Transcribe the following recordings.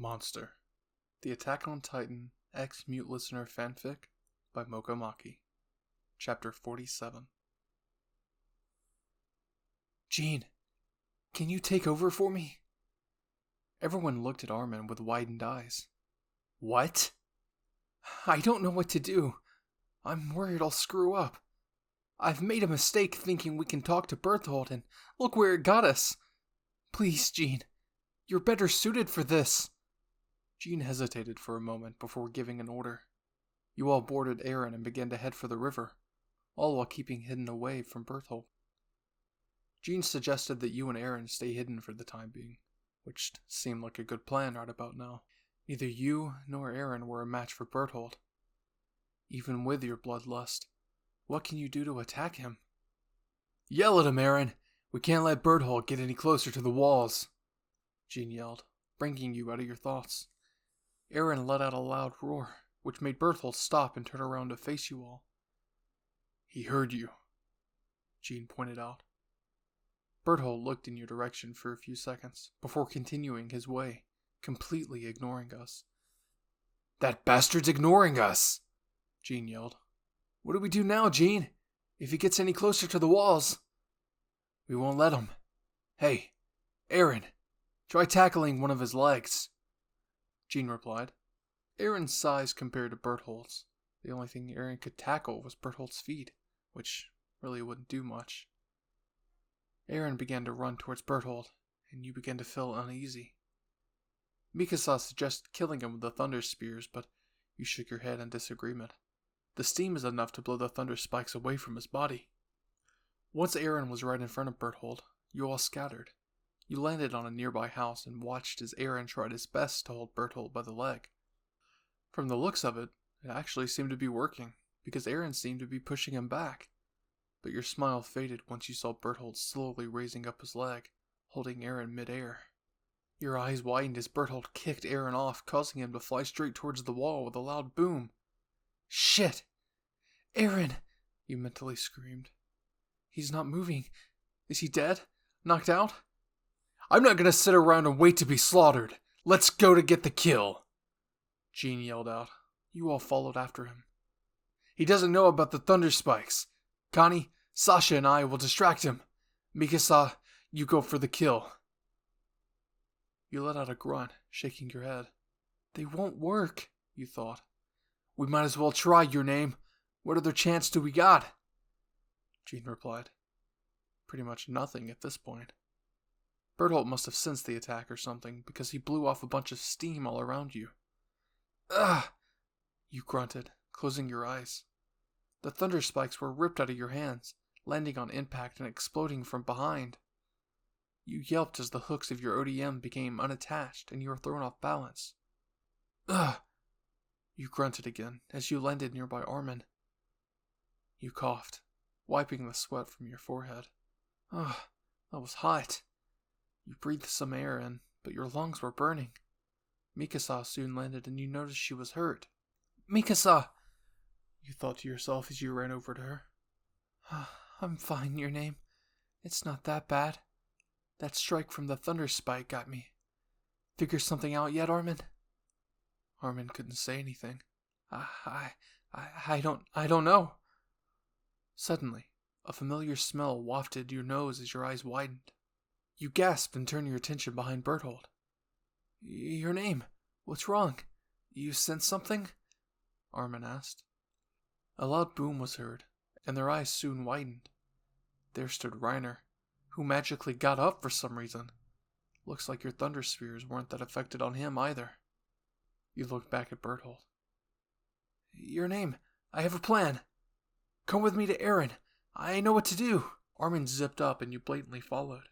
Monster, the Attack on Titan X-Mute Listener Fanfic by Mokomaki. Chapter 47. Jean, can you take over for me? Everyone looked at Armin with widened eyes. What? I don't know what to do. I'm worried I'll screw up. I've made a mistake thinking we can talk to Berthold, and look where it got us. Please, Jean, you're better suited for this. Jean hesitated for a moment before giving an order. You all boarded Aaron and began to head for the river, all while keeping hidden away from Berthold. Jean suggested that you and Aaron stay hidden for the time being, which seemed like a good plan right about now. Neither you nor Aaron were a match for Berthold. Even with your bloodlust, what can you do to attack him? Yell at him, Aaron! We can't let Berthold get any closer to the walls! Jean yelled, bringing you out of your thoughts. Aaron let out a loud roar, which made Berthold stop and turn around to face you all. He heard you, Jean pointed out. Berthold looked in your direction for a few seconds, before continuing his way, completely ignoring us. That bastard's ignoring us! Jean yelled. What do we do now, Jean? If he gets any closer to the walls? We won't let him. Hey, Aaron, try tackling one of his legs. Jean replied. Aaron's size compared to Berthold's. The only thing Aaron could tackle was Berthold's feet, which really wouldn't do much. Aaron began to run towards Berthold, and you began to feel uneasy. Mikasa suggested killing him with the thunder spears, but you shook your head in disagreement. The steam is enough to blow the thunder spikes away from his body. Once Aaron was right in front of Berthold, you all scattered. You landed on a nearby house and watched as Aaron tried his best to hold Berthold by the leg. From the looks of it, it actually seemed to be working, because Aaron seemed to be pushing him back. But your smile faded once you saw Berthold slowly raising up his leg, holding Aaron mid-air. Your eyes widened as Berthold kicked Aaron off, causing him to fly straight towards the wall with a loud boom. Shit! Aaron! You mentally screamed. He's not moving. Is he dead? Knocked out? I'm not gonna sit around and wait to be slaughtered. Let's go to get the kill! Jean yelled out. You all followed after him. He doesn't know about the thunder spikes. Connie, Sasha, and I will distract him. Mikasa, you go for the kill. You let out a grunt, shaking your head. They won't work, you thought. We might as well try, your name. What other chance do we got? Jean replied. Pretty much nothing at this point. Berthold must have sensed the attack or something, because he blew off a bunch of steam all around you. Ugh! You grunted, closing your eyes. The thunder spikes were ripped out of your hands, landing on impact and exploding from behind. You yelped as the hooks of your ODM became unattached and you were thrown off balance. Ugh! You grunted again as you landed nearby Armin. You coughed, wiping the sweat from your forehead. Ugh, that was hot. You breathed some air in, but your lungs were burning. Mikasa soon landed and you noticed she was hurt. Mikasa! You thought to yourself as you ran over to her. I'm fine, your name. It's not that bad. That strike from the thunder spike got me. Figure something out yet, Armin? Armin couldn't say anything. I don't know. Suddenly, a familiar smell wafted your nose as your eyes widened. You gasped and turned your attention behind Berthold. Your name? What's wrong? You sense something? Armin asked. A loud boom was heard, and their eyes soon widened. There stood Reiner, who magically got up for some reason. Looks like your thunder spears weren't that affected on him either. You looked back at Berthold. Your name, I have a plan. Come with me to Aaron. I know what to do. Armin zipped up and you blatantly followed.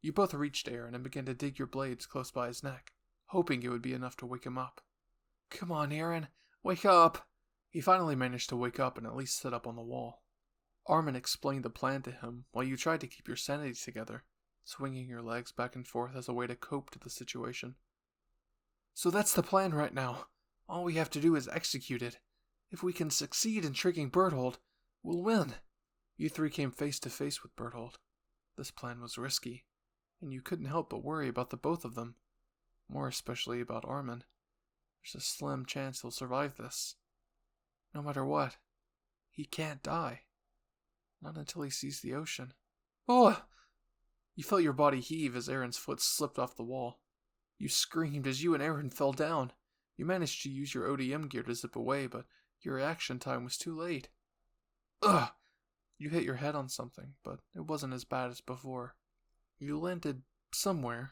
You both reached Aaron and began to dig your blades close by his neck, hoping it would be enough to wake him up. Come on, Aaron, wake up. He finally managed to wake up and at least sit up on the wall. Armin explained the plan to him while you tried to keep your sanity together, swinging your legs back and forth as a way to cope to the situation. So that's the plan right now. All we have to do is execute it. If we can succeed in tricking Berthold, we'll win. You three came face to face with Berthold. This plan was risky, and you couldn't help but worry about the both of them. more especially about Armin. There's a slim chance he'll survive this. No matter what, he can't die. Not until he sees the ocean. Oh! You felt your body heave as Aaron's foot slipped off the wall. You screamed as you and Aaron fell down. You managed to use your ODM gear to zip away, but your reaction time was too late. Ugh! You hit your head on something, but it wasn't as bad as before. You landed somewhere.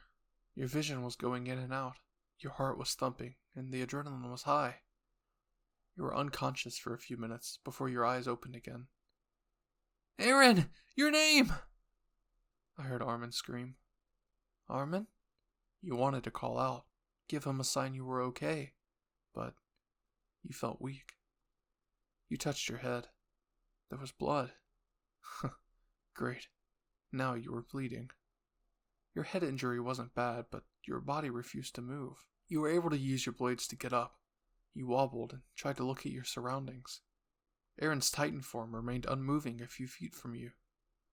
Your vision was going in and out. Your heart was thumping, and the adrenaline was high. You were unconscious for a few minutes before your eyes opened again. Aaron! Your name! I heard Armin scream. Armin? You wanted to call out, give him a sign you were okay, but you felt weak. You touched your head. There was blood. Great. Now you were bleeding. Your head injury wasn't bad, but your body refused to move. You were able to use your blades to get up. You wobbled and tried to look at your surroundings. Aaron's Titan form remained unmoving a few feet from you.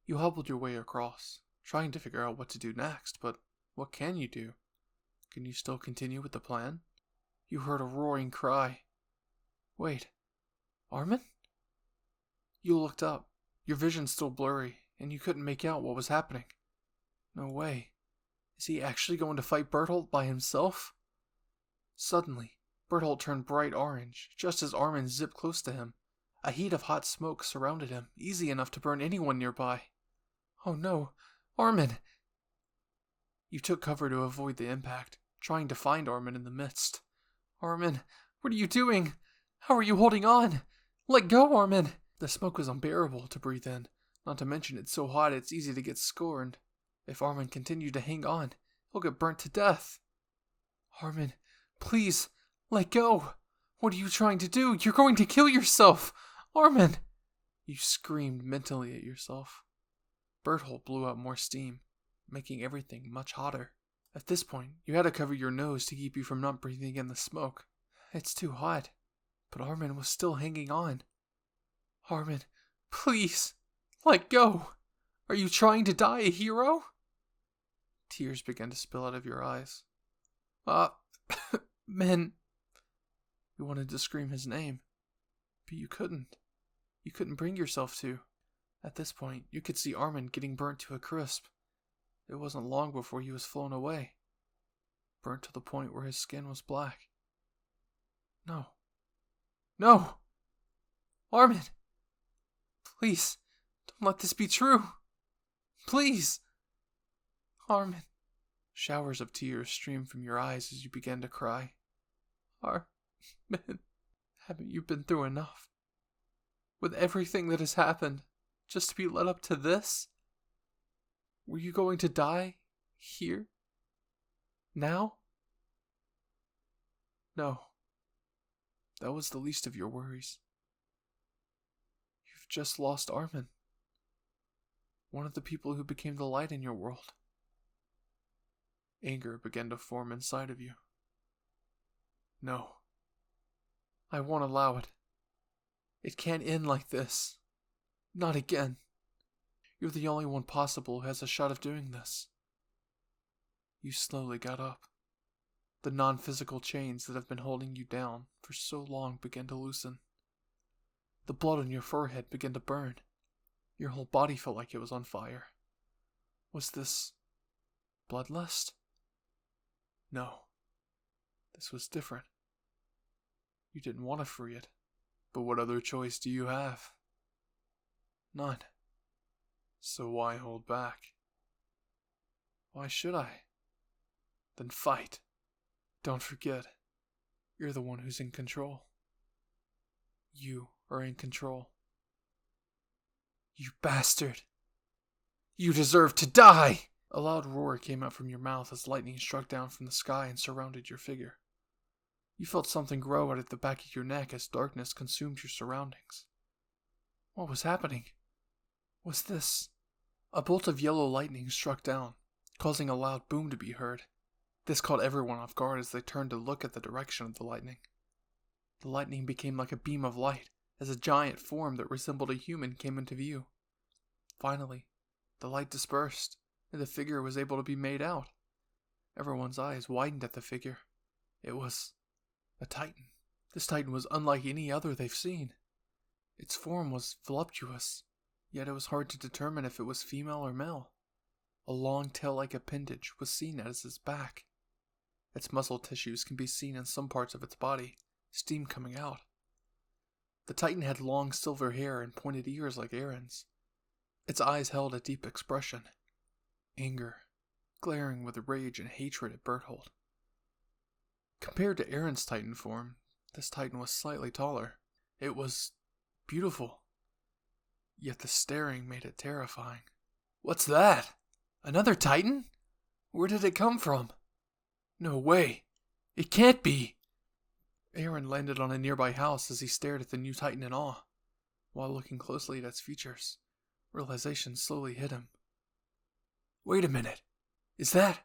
You hobbled your way across, trying to figure out what to do next, but what can you do? Can you still continue with the plan? You heard a roaring cry. Wait, Armin? You looked up, your vision still blurry, and you couldn't make out what was happening. No way. Is he actually going to fight Bertolt by himself? Suddenly, Bertolt turned bright orange, just as Armin zipped close to him. A heat of hot smoke surrounded him, easy enough to burn anyone nearby. Oh no, Armin! You took cover to avoid the impact, trying to find Armin in the midst. Armin, what are you doing? How are you holding on? Let go, Armin! The smoke was unbearable to breathe in, not to mention it's so hot it's easy to get scorned. If Armin continued to hang on, he'll get burnt to death. Armin, please, let go! What are you trying to do? You're going to kill yourself! Armin! You screamed mentally at yourself. Bertolt blew out more steam, making everything much hotter. At this point, you had to cover your nose to keep you from not breathing in the smoke. It's too hot. But Armin was still hanging on. Armin, please, let go! Are you trying to die a hero? Tears began to spill out of your eyes. Men. You wanted to scream his name, but you couldn't. You couldn't bring yourself to. At this point, you could see Armin getting burnt to a crisp. It wasn't long before he was flown away, burnt to the point where his skin was black. No. No! Armin! Please, don't let this be true. Please! Armin. Showers of tears streamed from your eyes as you began to cry. Armin, haven't you been through enough? With everything that has happened, just to be led up to this? Were you going to die here? Now? No. That was the least of your worries. You've just lost Armin. One of the people who became the light in your world. Anger began to form inside of you. No. I won't allow it. It can't end like this. Not again. You're the only one possible who has a shot of doing this. You slowly got up. The non-physical chains that have been holding you down for so long began to loosen. The blood on your forehead began to burn. Your whole body felt like it was on fire. Was this bloodlust? No. This was different. You didn't want to free it. But what other choice do you have? None. So why hold back? Why should I? Then fight. Don't forget, you're the one who's in control. You are in control. You bastard! You deserve to die! A loud roar came out from your mouth as lightning struck down from the sky and surrounded your figure. You felt something grow out at the back of your neck as darkness consumed your surroundings. What was happening? Was this? A bolt of yellow lightning struck down, causing a loud boom to be heard. This caught everyone off guard as they turned to look at the direction of the lightning. The lightning became like a beam of light as a giant form that resembled a human came into view. Finally, the light dispersed, and the figure was able to be made out. Everyone's eyes widened at the figure. It was a titan. This titan was unlike any other they've seen. Its form was voluptuous, yet it was hard to determine if it was female or male. A long tail-like appendage was seen at its back. Its muscle tissues can be seen in some parts of its body, steam coming out. The titan had long silver hair and pointed ears like Aaron's. Its eyes held a deep expression, anger, glaring with rage and hatred at Berthold. Compared to Aaron's titan form, this titan was slightly taller. It was beautiful, yet the staring made it terrifying. What's that? Another titan? Where did it come from? No way. It can't be. Aaron landed on a nearby house as he stared at the new titan in awe. While looking closely at its features, realization slowly hit him. Wait a minute. Is that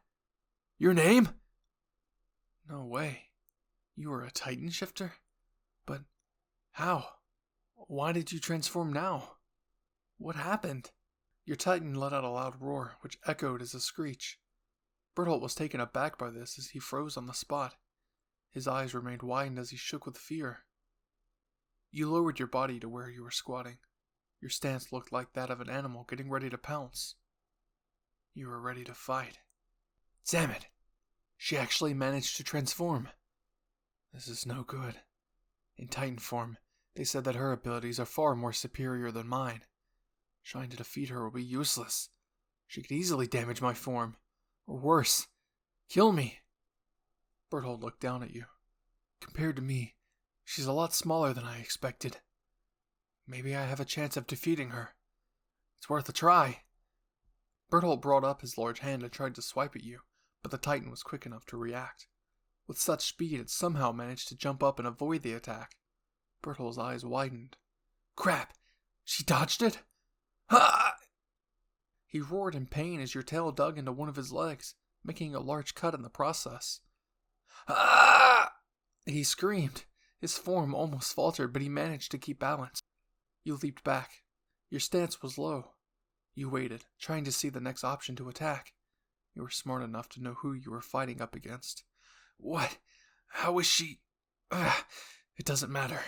your name? No way. You are a titan shifter? But how? Why did you transform now? What happened? Your titan let out a loud roar, which echoed as a screech. Berthold was taken aback by this as he froze on the spot. His eyes remained widened as he shook with fear. You lowered your body to where you were squatting. Your stance looked like that of an animal getting ready to pounce. You were ready to fight. Damn it! She actually managed to transform. This is no good. In Titan form, they said that her abilities are far more superior than mine. Trying to defeat her will be useless. She could easily damage my form. Or worse, kill me. Berthold looked down at you. Compared to me, she's a lot smaller than I expected. Maybe I have a chance of defeating her. It's worth a try. Berthold brought up his large hand and tried to swipe at you, but the Titan was quick enough to react. With such speed, it somehow managed to jump up and avoid the attack. Berthold's eyes widened. Crap! She dodged it? Ha! He roared in pain as your tail dug into one of his legs, making a large cut in the process. Ah! He screamed. His form almost faltered, but he managed to keep balance. You leaped back. Your stance was low. You waited, trying to see the next option to attack. You were smart enough to know who you were fighting up against. What? How is she? It doesn't matter.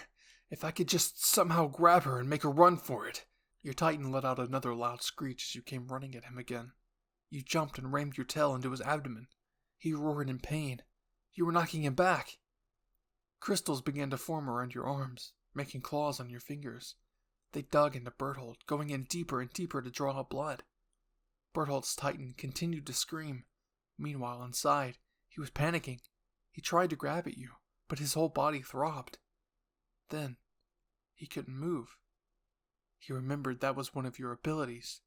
If I could just somehow grab her and make a run for it. Your Titan let out another loud screech as you came running at him again. You jumped and rammed your tail into his abdomen. He roared in pain. You were knocking him back. Crystals began to form around your arms, making claws on your fingers. They dug into Berthold, going in deeper and deeper to draw out blood. Berthold's Titan continued to scream. Meanwhile, inside, he was panicking. He tried to grab at you, but his whole body throbbed. Then, he couldn't move. He remembered that was one of your abilities.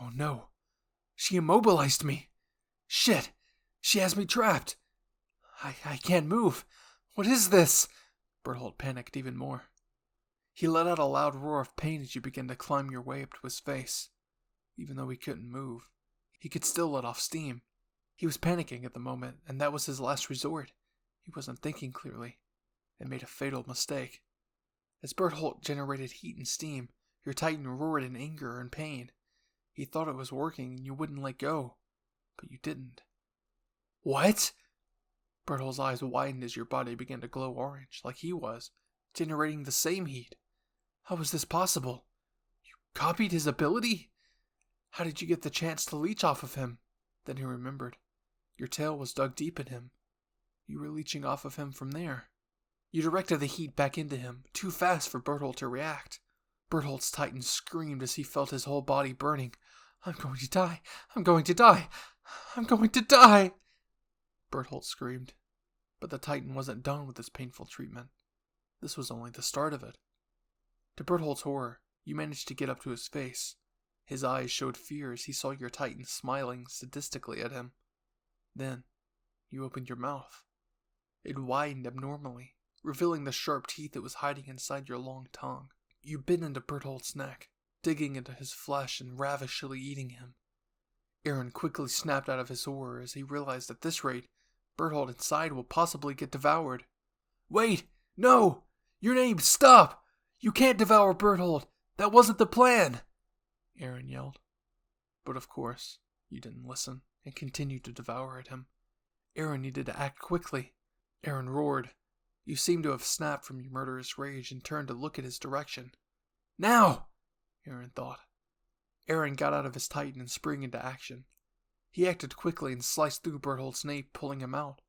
Oh no! She immobilized me! Shit! She has me trapped! I can't move! What is this? Berthold panicked even more. He let out a loud roar of pain as you began to climb your way up to his face. Even though he couldn't move, he could still let off steam. He was panicking at the moment, and that was his last resort. He wasn't thinking clearly, and made a fatal mistake. As Berthold generated heat and steam, your Titan roared in anger and pain. He thought it was working and you wouldn't let go, but you didn't. What? Berthold's eyes widened as your body began to glow orange, like he was, generating the same heat. How was this possible? You copied his ability? How did you get the chance to leech off of him? Then he remembered. Your tail was dug deep in him. You were leeching off of him from there. You directed the heat back into him, too fast for Berthold to react. Berthold's Titan screamed as he felt his whole body burning. I'm going to die! I'm going to die! I'm going to die! Berthold screamed. But the Titan wasn't done with this painful treatment. This was only the start of it. To Berthold's horror, you managed to get up to his face. His eyes showed fear as he saw your Titan smiling sadistically at him. Then, you opened your mouth. It widened abnormally, revealing the sharp teeth that was hiding inside your long tongue. You bit into Berthold's neck, digging into his flesh and ravishingly eating him. Aaron quickly snapped out of his horror as he realized at this rate, Berthold inside will possibly get devoured. Wait! No! Your name! Stop! You can't devour Berthold! That wasn't the plan! Aaron yelled. But of course, you didn't listen and continued to devour at him. Aaron needed to act quickly. Aaron roared. You seemed to have snapped from your murderous rage and turned to look at his direction. Now! Aaron thought. Aaron got out of his Titan and sprang into action. He acted quickly and sliced through Bertholdt's nape, pulling him out.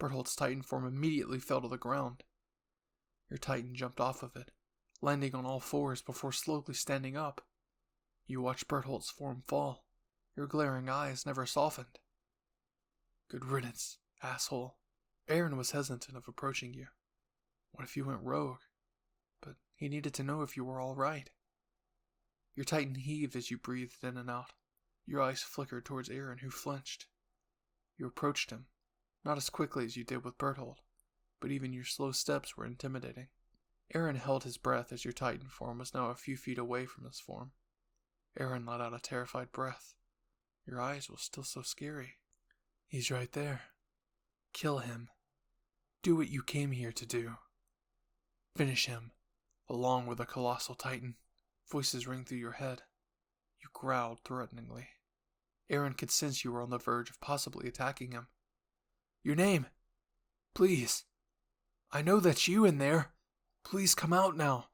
Bertholdt's Titan form immediately fell to the ground. Your Titan jumped off of it, landing on all fours before slowly standing up. You watched Bertholdt's form fall. Your glaring eyes never softened. Good riddance, asshole. Aaron was hesitant of approaching you. What if you went rogue? But he needed to know if you were all right. Your Titan heaved as you breathed in and out. Your eyes flickered towards Aaron, who flinched. You approached him, not as quickly as you did with Bertholdt, but even your slow steps were intimidating. Aaron held his breath as your Titan form was now a few feet away from his form. Aaron let out a terrified breath. Your eyes were still so scary. He's right there. Kill him. Do what you came here to do. Finish him, along with the colossal Titan. Voices ring through your head. You growled threateningly. Aaron could sense you were on the verge of possibly attacking him. Your name? Please. I know that's you in there. Please come out now.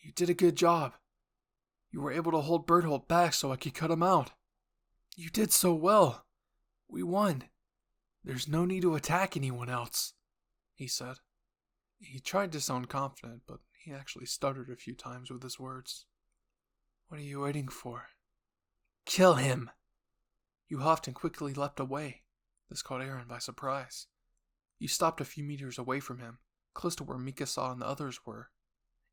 You did a good job. You were able to hold Bertholdt back so I could cut him out. You did so well. We won. There's no need to attack anyone else, he said. He tried to sound confident, but he actually stuttered a few times with his words. What are you waiting for? Kill him! You huffed and quickly leapt away. This caught Aaron by surprise. You stopped a few meters away from him, close to where Mikasa and the others were.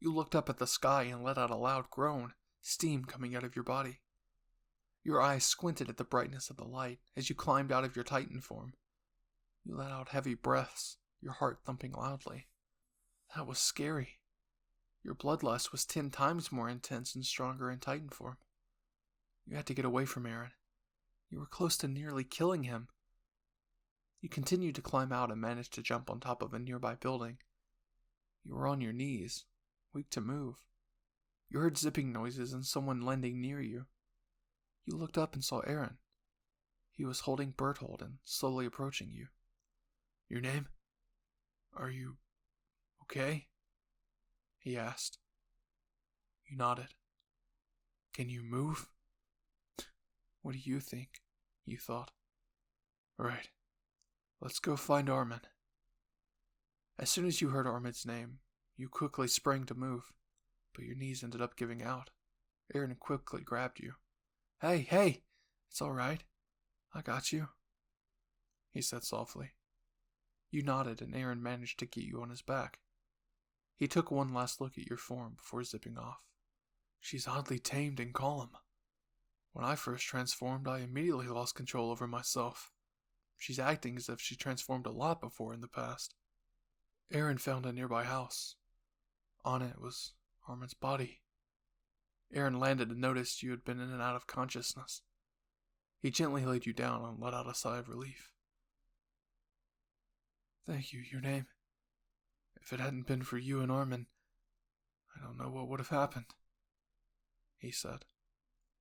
You looked up at the sky and let out a loud groan, steam coming out of your body. Your eyes squinted at the brightness of the light as you climbed out of your Titan form. You let out heavy breaths, your heart thumping loudly. That was scary. Your bloodlust was 10 times more intense and stronger in Titan form. You had to get away from Aaron. You were close to nearly killing him. You continued to climb out and managed to jump on top of a nearby building. You were on your knees, weak to move. You heard zipping noises and someone landing near you. You looked up and saw Aaron. He was holding Bertholdt and slowly approaching you. Your name? Are you okay? He asked. You nodded. Can you move? What do you think? You thought. Right. Let's go find Armin. As soon as you heard Armin's name, you quickly sprang to move, but your knees ended up giving out. Aaron quickly grabbed you. Hey, it's all right. I got you, he said softly. You nodded and Aaron managed to get you on his back. He took one last look at your form before zipping off. She's oddly tamed and calm. When I first transformed, I immediately lost control over myself. She's acting as if she transformed a lot before in the past. Aaron found a nearby house. On it was Armin's body. Aaron landed and noticed you had been in and out of consciousness. He gently laid you down and let out a sigh of relief. Thank you, your name. If it hadn't been for you and Armin, I don't know what would have happened, he said.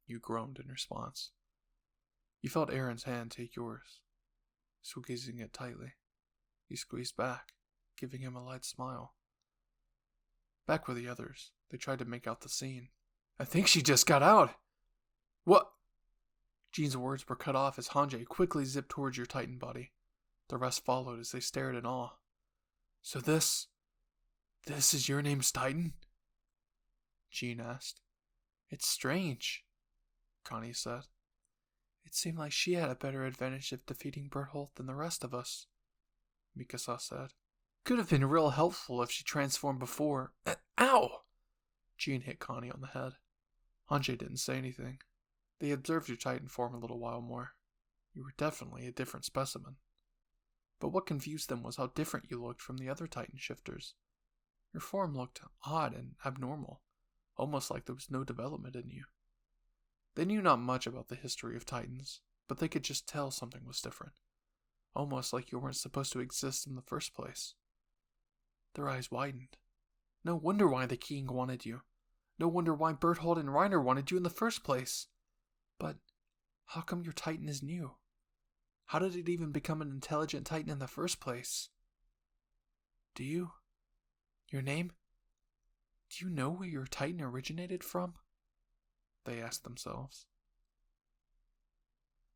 You groaned in response. You felt Aaron's hand take yours, squeezing it tightly. He squeezed back, giving him a light smile. Back with the others, they tried to make out the scene. I think she just got out. What? Jean's words were cut off as Hanji quickly zipped towards your Titan body. The rest followed as they stared in awe. So this is your name's Titan? Jean asked. It's strange, Connie said. It seemed like she had a better advantage of defeating Bertholdt than the rest of us, Mikasa said. Could have been real helpful if she transformed before. Ow! Jean hit Connie on the head. Hanji didn't say anything. They observed your Titan form a little while more. You were definitely a different specimen. But what confused them was how different you looked from the other Titan shifters. Your form looked odd and abnormal, almost like there was no development in you. They knew not much about the history of Titans, but they could just tell something was different, almost like you weren't supposed to exist in the first place. Their eyes widened. No wonder why the king wanted you. No wonder why Bertholdt and Reiner wanted you in the first place. But how come your Titan is new? How did it even become an intelligent titan in the first place? Do you? Your name? Do you know where your titan originated from? They asked themselves.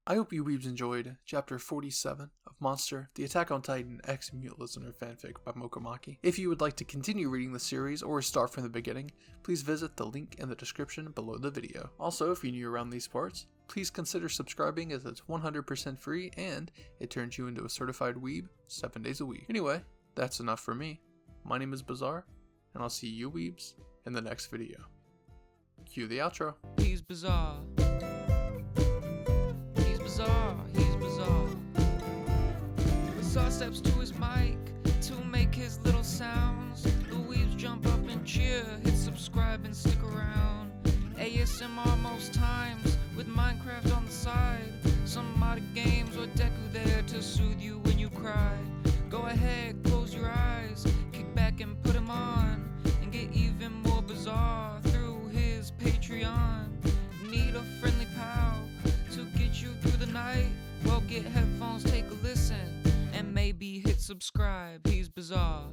I hope you weebs enjoyed Chapter 47 of Monster, the Attack on Titan X Mute Listener fanfic by Mokomaki. If you would like to continue reading the series or start from the beginning, please visit the link in the description below the video. Also, if you're new around these parts, please consider subscribing as it's 100% free and it turns you into a certified weeb 7 days a week. Anyway, that's enough for me. My name is Bizarre, and I'll see you weebs in the next video. Cue the outro. He's bizarre. He's bizarre. He's bizarre. Bizarre steps to his mic to make his little sounds. The weebs jump up and cheer. Hit subscribe and stick around. ASMR most times with Minecraft on the side. Some modded games or Deku there to soothe you when you cry. Go ahead, close your eyes, kick back and put him on, and get even more bizarre through his Patreon. Need a friendly pal to get you through the night? Well, get headphones, take a listen, and maybe hit subscribe. He's bizarre.